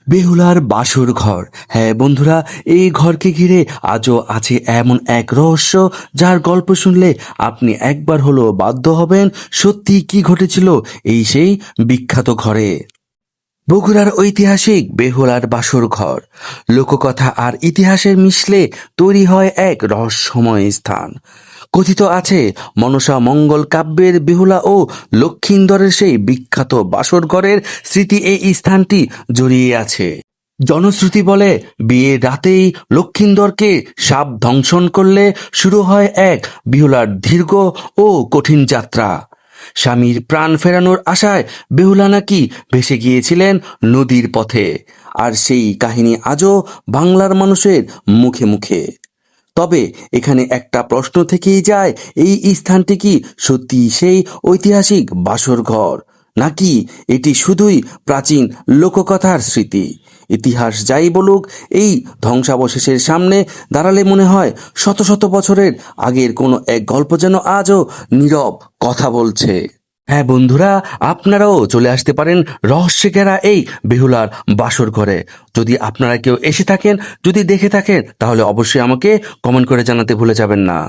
বেহুলার বাসর ঘর। হ্যাঁ বন্ধুরা, এই ঘরকে ঘিরে আজও আছে এমন এক রহস্য যার গল্প শুনলে আপনি একবার হলো বাধ্য হবেন সত্যি কি ঘটেছিল এই সেই বিখ্যাত ঘরে। বগুড়ার ঐতিহাসিক বেহুলার বাসর ঘর লোককথা আর ইতিহাসের মিশলে তৈরি হয় এক রহস্যময় স্থান। কথিত আছে মনসা মঙ্গল কাব্যের বেহুলা ও লক্ষিন্দরের সেই বিখ্যাত বাসর ঘরের স্মৃতি এই স্থানটি জড়িয়ে আছে। জনশ্রুতি বলে বিয়ের রাতেই লক্ষিন্দরকে সাপ দংশন করলে শুরু হয় এক বেহুলার দীর্ঘ ও কঠিন যাত্রা। স্বামীর প্রাণ ফেরানোর আশায় বেহুলা নাকি ভেসে গিয়েছিলেন নদীর পথে, আর সেই কাহিনী আজও বাংলার মানুষের মুখে মুখে। তবে এখানে একটা প্রশ্ন থেকেই যায়, এই স্থানটি কি সত্যি সেই ঐতিহাসিক বাসর ঘর, নাকি এটি শুধুই প্রাচীন লোককথার স্মৃতি? ইতিহাস যাই বলুক, এই ধ্বংসাবশেষের সামনে দাঁড়ালে মনে হয় শত শত বছরের আগের কোনো এক গল্প যেন আজও নীরব কথা বলছে। হ্যাঁ বন্ধুরা, আপনারাও চলে আসতে পারেন রহস্যে ঘেরা এই বেহুলার বাসর ঘরে। যদি আপনারা কেউ এসে থাকেন, যদি দেখে থাকেন, তাহলে অবশ্যই আমাকে কমেন্ট করে জানাতে ভুলে যাবেন না।